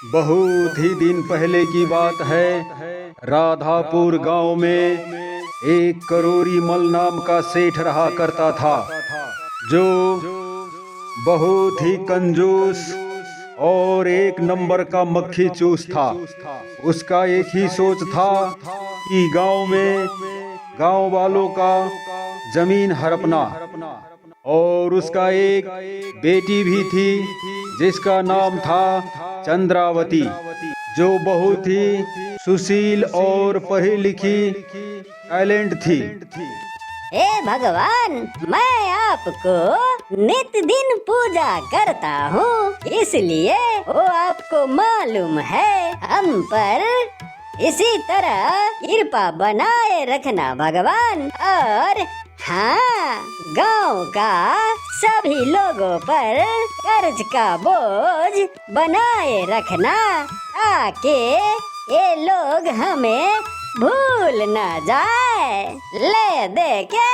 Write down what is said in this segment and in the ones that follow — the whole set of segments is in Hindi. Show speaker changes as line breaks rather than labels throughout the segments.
बहुत ही दिन पहले की बात है। राधापुर गांव में एक करोरी मल नाम का सेठ रहा करता था, जो बहुत ही कंजूस और एक नंबर का मक्खी चूस था। उसका एक ही सोच था कि गांव वालों का जमीन हड़पना। और उसका एक बेटी भी थी जिसका नाम था चंद्रावती, जो बहुत ही सुशील और पढ़ी लिखी टैलेंट थी।
हे भगवान, मैं आपको नित दिन पूजा करता हूँ, इसलिए वो आपको मालूम है हम पर इसी तरह कृपा बनाए रखना भगवान। और हाँ, गांव का सभी लोगों पर कर्ज का बोझ बनाए रखना, ताकि ये लोग हमें भूल न जाए। ले दे के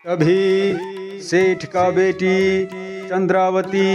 तभी सेठ का बेटी चंद्रावती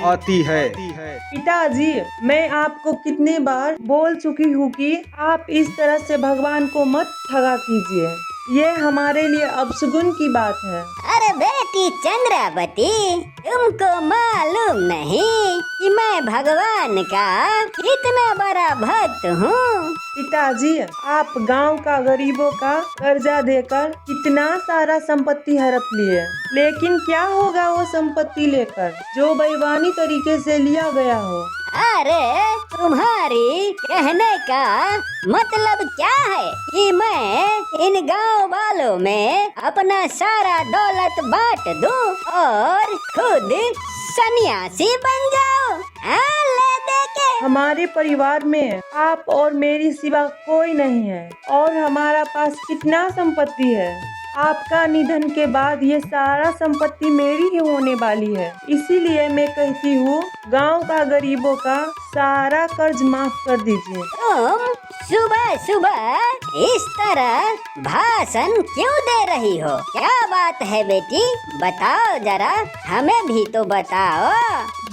आती है।
पिताजी, मैं आपको कितने बार बोल चुकी हूँ कि आप इस तरह से भगवान को मत ठगा कीजिए। ये हमारे लिए अपशगुन की बात है।
अरे बेटी चंद्रावती, तुमको मालूम नहीं कि मैं भगवान का कितना बड़ा भक्त हूँ।
पिताजी, आप गांव का गरीबों का कर्जा देकर कितना सारा संपत्ति हड़प लिए, लेकिन क्या होगा वो संपत्ति लेकर जो बेईमानी तरीके से लिया गया हो।
अरे तुम्हारी कहने का मतलब क्या है कि मैं इन गांव वालों में अपना सारा दौलत बांट दूं और खुद सन्यासी बन जाऊं? ले दे के
हमारे परिवार में आप और मेरी सिवा कोई नहीं है, और हमारा पास कितना संपत्ति है। आपका निधन के बाद ये सारा संपत्ति मेरी ही होने वाली है। इसीलिए मैं कहती हूँ, गांव का गरीबों का सारा कर्ज माफ कर दीजिए।
तुम सुबह सुबह इस तरह भाषण क्यों दे रही हो? क्या बात है बेटी, बताओ जरा, हमें भी तो बताओ।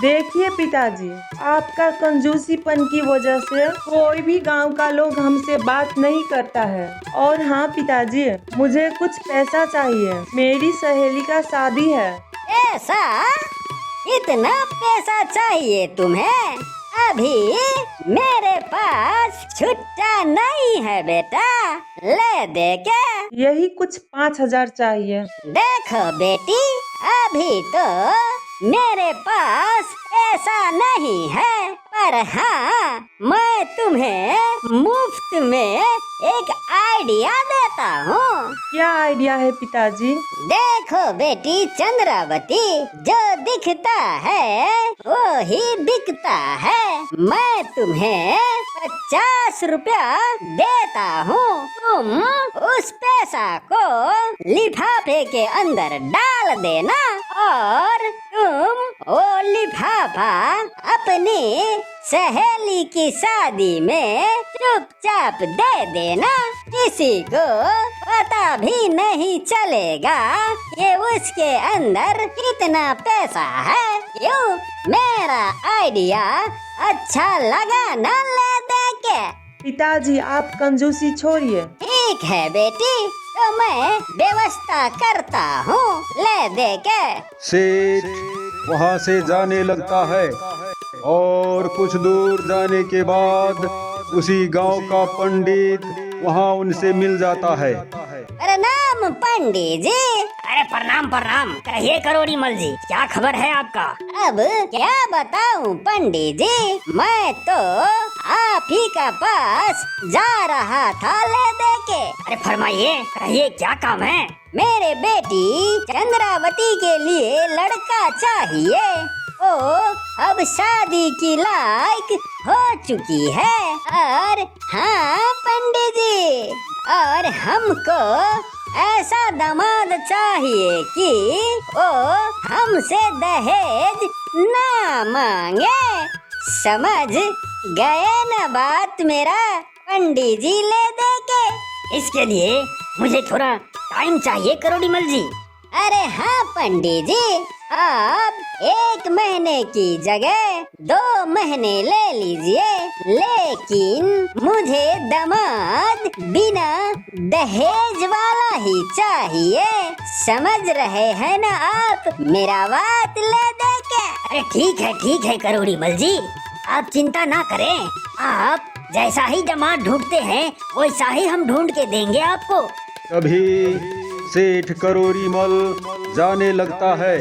देखिए पिताजी, आपका कंजूसीपन की वजह से कोई भी गांव का लोग हमसे बात नहीं करता है। और हाँ पिताजी, मुझे कुछ पैसा चाहिए, मेरी सहेली का शादी है।
ऐसा? इतना पैसा चाहिए तुम्हें? अभी मेरे पास छुट्टा नहीं है बेटा, ले दे के।
यही कुछ 5,000 चाहिए।
देखो बेटी, अभी तो मेरे पास ऐसा नहीं है, पर हाँ, मैं तुम्हें मुफ्त में एक आइडिया देता हूँ।
क्या आइडिया है पिताजी?
देखो बेटी चंद्रावती, जो दिखता है वो ही बिकता है। मैं तुम्हें 50 रुपया देता हूँ। तुम उस पैसा को लिफाफे के अंदर डाल देना, और तुम वो लिफाफा अपनी सहेली की शादी में चुपचाप दे देना। किसी को पता भी नहीं चलेगा कि उसके अंदर कितना पैसा है। क्यों, मेरा आइडिया अच्छा लगा ना? ले दे के।
पिताजी, आप कंजूसी छोड़िए।
ठीक है बेटी, तो मैं व्यवस्था करता हूँ, ले दे के।
सेठ वहां से जाने लगता है, और कुछ दूर जाने के बाद उसी गांव का पंडित वहां उनसे मिल जाता है।
प्रणाम पंडित जी।
अरे प्रणाम प्रणाम, कहिए करोड़ी मल जी, क्या खबर है आपका?
अब क्या बताऊं पंडित जी, मैं तो आप ही का पास जा रहा था ले दे के।
अरे फरमाइए, कहिए क्या काम है?
मेरे बेटी चंद्रावती के लिए लड़का चाहिए। वो अब शादी की लायक हो चुकी है। और हाँ पंडित जी, और हमको ऐसा दामाद चाहिए कि वो हमसे दहेज ना मांगे। समझ गए ना बात मेरा पंडित जी? ले दे के।
इसके लिए मुझे थोड़ा टाइम चाहिए करोड़ी मल जी।
अरे हाँ पंडित जी, आप 1 महीने की जगह 2 महीने ले लीजिए, लेकिन मुझे दामाद बिना दहेज वाला ही चाहिए। समझ रहे हैं ना आप मेरा बात ले दे के?
अरे ठीक है करोड़ी मल जी, आप चिंता ना करें। आप जैसा ही दामाद ढूंढते हैं वैसा ही हम ढूंढ के देंगे आपको।
तभी सेठ करोरी मल जाने लगता है।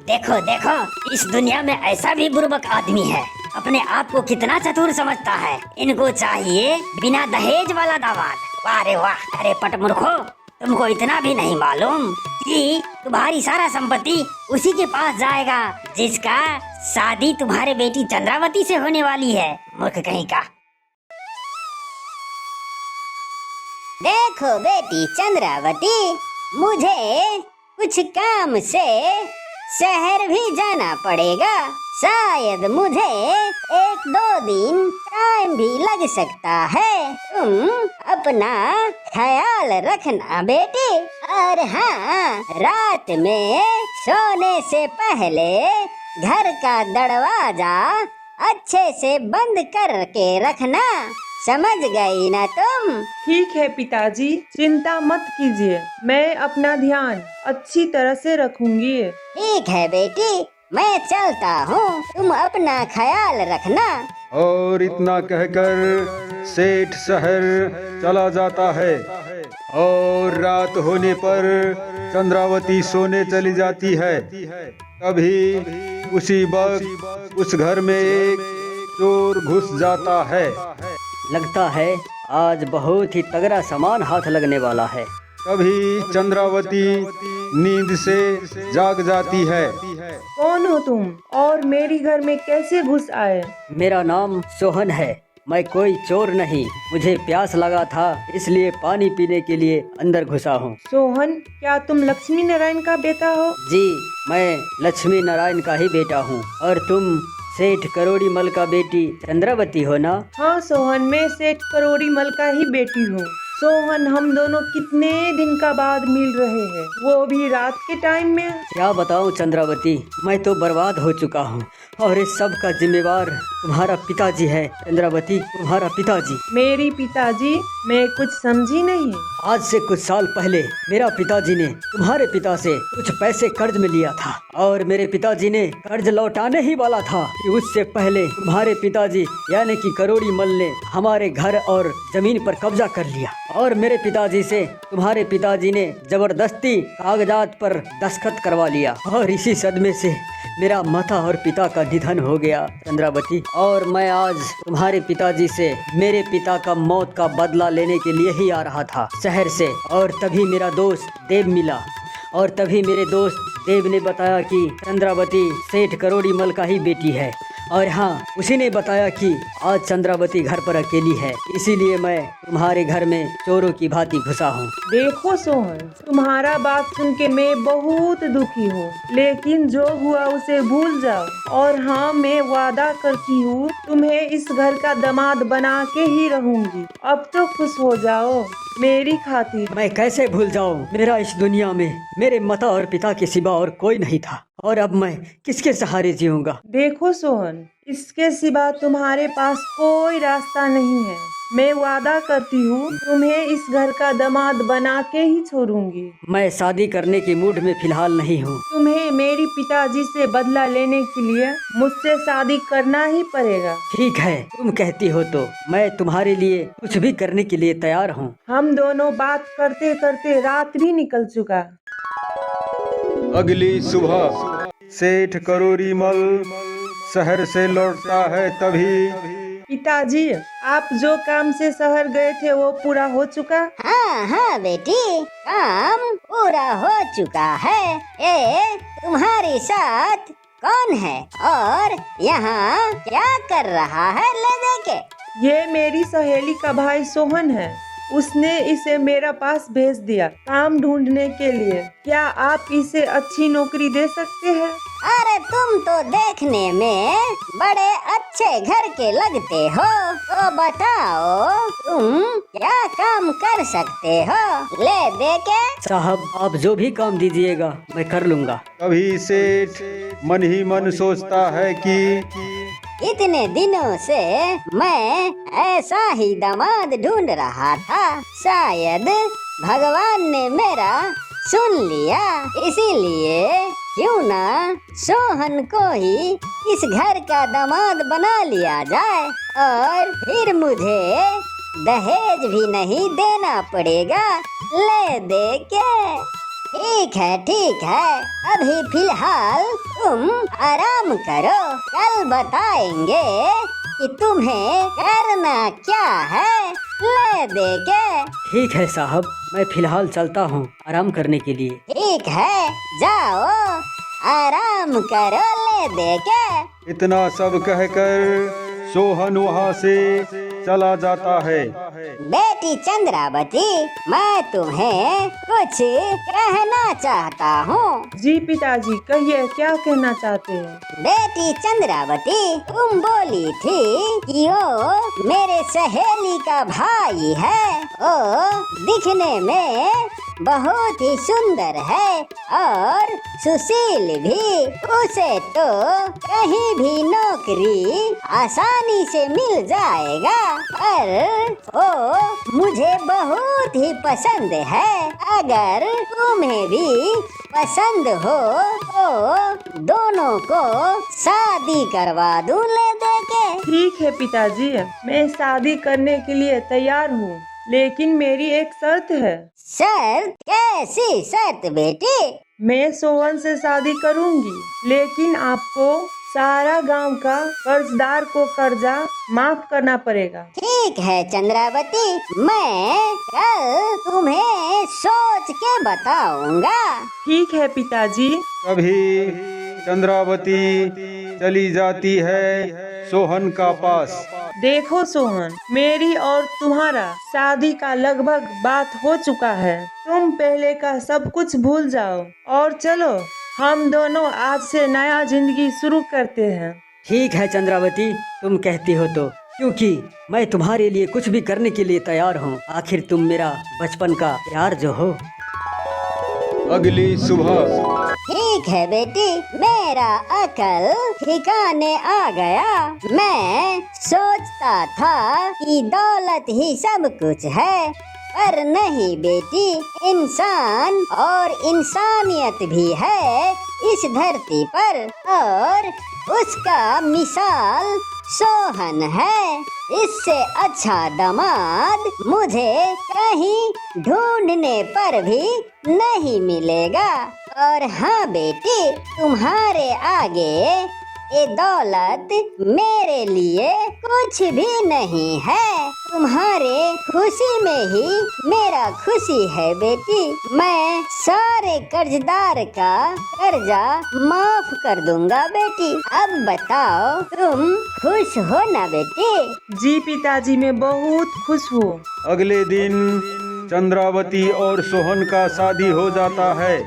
देखो देखो, इस दुनिया में ऐसा भी बुर्बक आदमी है, अपने आप को कितना चतुर समझता है। इनको चाहिए बिना दहेज वाला दामाद। वाह रे वाह। अरे पटमूर्खो, तुमको इतना भी नहीं मालूम कि तुम्हारी सारा संपत्ति उसी के पास जाएगा जिसका शादी तुम्हारे बेटी चंद्रावती से होने वाली है। मूर्ख कहीं का।
देखो बेटी चंद्रावती, मुझे कुछ काम से शहर भी जाना पड़ेगा। शायद मुझे 1-2 दिन टाइम भी लग सकता है। तुम अपना ख्याल रखना बेटी। और हाँ, रात में सोने से पहले घर का दरवाजा अच्छे से बंद करके रखना। समझ गई ना तुम?
ठीक है पिताजी, चिंता मत कीजिए, मैं अपना ध्यान अच्छी तरह से रखूंगी।
ठीक है बेटी, मैं चलता हूँ, तुम अपना ख्याल रखना।
और इतना कहकर सेठ शहर चला जाता है। और रात होने पर चंद्रावती सोने चली जाती है। तभी उसी वक्त उस घर में एक चोर घुस जाता है।
लगता है आज बहुत ही तगड़ा सामान हाथ लगने वाला है।
तभी चंद्रावती नींद से जाग जाती है।
कौन हो तुम और मेरी घर में कैसे घुस आए?
मेरा नाम सोहन है, मैं कोई चोर नहीं। मुझे प्यास लगा था इसलिए पानी पीने के लिए अंदर घुसा हूँ।
सोहन, क्या तुम लक्ष्मी नारायण का बेटा हो?
जी, मैं लक्ष्मी नारायण का ही बेटा हूँ। और तुम सेठ करोड़ी मल का बेटी चंद्रावती हो ना?
हाँ सोहन, मैं सेठ करोड़ी मल का ही बेटी हूँ। सोहन, हम दोनों कितने दिन का बाद मिल रहे हैं, वो भी रात के टाइम में।
क्या बताऊं चंद्रावती, मैं तो बर्बाद हो चुका हूँ और इस सब का जिम्मेवार तुम्हारा पिताजी है। चंद्रावती, तुम्हारा पिताजी।
मेरी पिताजी? मैं कुछ समझी नहीं।
आज से कुछ साल पहले मेरा पिताजी ने तुम्हारे पिता से कुछ पैसे कर्ज में लिया था और मेरे पिताजी ने कर्ज लौटाने ही वाला था कि उससे पहले तुम्हारे पिताजी यानी कि करोड़ी मल ने हमारे घर और जमीन पर कब्जा कर लिया और मेरे पिताजी से तुम्हारे पिताजी ने जबरदस्ती कागजात पर दस्तखत करवा लिया और इसी सदमे से मेरा माता और पिता का निधन हो गया चंद्रावती। और मैं आज तुम्हारे पिताजी से मेरे पिता का मौत का बदला लेने के लिए ही आ रहा था शहर से। और तभी मेरा दोस्त देव मिला और तभी मेरे दोस्त देव ने बताया कि चंद्रावती सेठ करोड़ी मल का ही बेटी है। और हाँ, उसी ने बताया कि आज चंद्रावती घर पर अकेली है, इसीलिए मैं तुम्हारे घर में चोरों की भांति घुसा हूँ।
देखो सोहन, तुम्हारा बात सुन के मैं बहुत दुखी हूँ, लेकिन जो हुआ उसे भूल जाओ। और हाँ, मैं वादा करती हूँ तुम्हें इस घर का दामाद बना के ही रहूंगी। अब तो खुश हो जाओ मेरी खातिर।
मैं कैसे भूल जाऊँ? मेरा इस दुनिया में मेरे माता और पिता के सिवा और कोई नहीं था और अब मैं किसके सहारे जीऊंगा?
देखो सोहन, इसके सिवा तुम्हारे पास कोई रास्ता नहीं है। मैं वादा करती हूँ तुम्हें इस घर का दामाद बना के ही छोड़ूंगी।
मैं शादी करने के मूड में फिलहाल नहीं हूँ।
तुम्हें मेरी पिताजी से बदला लेने के लिए मुझसे शादी करना ही पड़ेगा।
ठीक है, तुम कहती हो तो मैं तुम्हारे लिए कुछ भी करने के लिए तैयार हूँ।
हम दोनों बात करते करते रात भी निकल चुका।
अगली सुबह सेठ करोड़ी मल शहर से लौटता है। तभी
पिताजी, आप जो काम से शहर गए थे वो पूरा हो चुका?
हाँ हाँ बेटी, काम पूरा हो चुका है। ये तुम्हारे साथ कौन है और यहाँ क्या कर रहा है? ले देके।
ये मेरी सहेली का भाई सोहन है, उसने इसे मेरा पास भेज दिया काम ढूंढने के लिए। क्या आप इसे अच्छी नौकरी दे सकते हैं?
अरे तुम तो देखने में बड़े अच्छे घर के लगते हो, तो बताओ तुम क्या काम कर सकते हो, ले दे के।
साहब आप जो भी काम दीजिएगा मैं कर लूँगा।
तभी सेठ मन ही मन सोचता है कि
इतने दिनों से मैं ऐसा ही दामाद ढूंढ रहा था, शायद भगवान ने मेरा सुन लिया, इसीलिए क्यों ना सोहन को ही इस घर का दामाद बना लिया जाए और फिर मुझे दहेज भी नहीं देना पड़ेगा, ले दे के। ठीक है, अभी फिलहाल तुम आराम करो, कल बताएंगे कि तुम्हें करना क्या है, ले दे के।
ठीक है साहब, मैं फिलहाल चलता हूँ आराम करने के लिए।
ठीक है, जाओ आराम करो, ले दे के।
इतना सब कहकर सोहन वहाँ से चला जाता है।
बेटी चंद्रावती, मैं तुम्हें कुछ कहना चाहता हूँ।
जी पिताजी, कहिए क्या कहना चाहते हैं।
बेटी चंद्रावती, तुम बोली थी कि वो मेरे सहेली का भाई है, वो दिखने में बहुत ही सुंदर है और सुशील भी, उसे तो कहीं भी नौकरी आसानी से मिल जाएगा, पर वो मुझे बहुत ही पसंद है। अगर तुम्हें भी पसंद हो तो दोनों को शादी करवा दूं, ले दे के।
ठीक है पिताजी, मैं शादी करने के लिए तैयार हूँ, लेकिन मेरी एक शर्त है।
शर्त? कैसी शर्त बेटी?
मैं सोहन से शादी करूँगी, लेकिन आपको सारा गांव का कर्जदार को कर्जा माफ करना पड़ेगा।
ठीक है चंद्रावती, मैं कल तुम्हें सोच के बताऊंगा।
ठीक है पिताजी।
तभी चंद्रावती चली जाती है सोहन का पास।
देखो सोहन, मेरी और तुम्हारा शादी का लगभग बात हो चुका है, तुम पहले का सब कुछ भूल जाओ और चलो हम दोनों आज से नया जिंदगी शुरू करते हैं।
ठीक है चंद्रावती, तुम कहती हो तो, क्योंकि मैं तुम्हारे लिए कुछ भी करने के लिए तैयार हूँ। आखिर तुम मेरा बचपन का प्यार जो हो।
अगली सुबह।
ठीक है बेटी, मेरा अकल ठिकाने आ गया। मैं सोचता था कि दौलत ही सब कुछ है, पर नहीं बेटी, इंसान और इंसानियत भी है इस धरती पर, और उसका मिसाल सोहन है। इससे अच्छा दामाद मुझे कहीं ढूंढने पर भी नहीं मिलेगा। और हाँ बेटी, तुम्हारे आगे ये दौलत मेरे लिए कुछ भी नहीं है, तुम्हारे खुशी में ही मेरा खुशी है बेटी। मैं सारे कर्जदार का कर्जा माफ कर दूंगा बेटी। अब बताओ तुम खुश हो ना बेटी?
जी पिताजी, मैं बहुत खुश हूँ।
अगले दिन चंद्रावती और सोहन का शादी हो जाता है।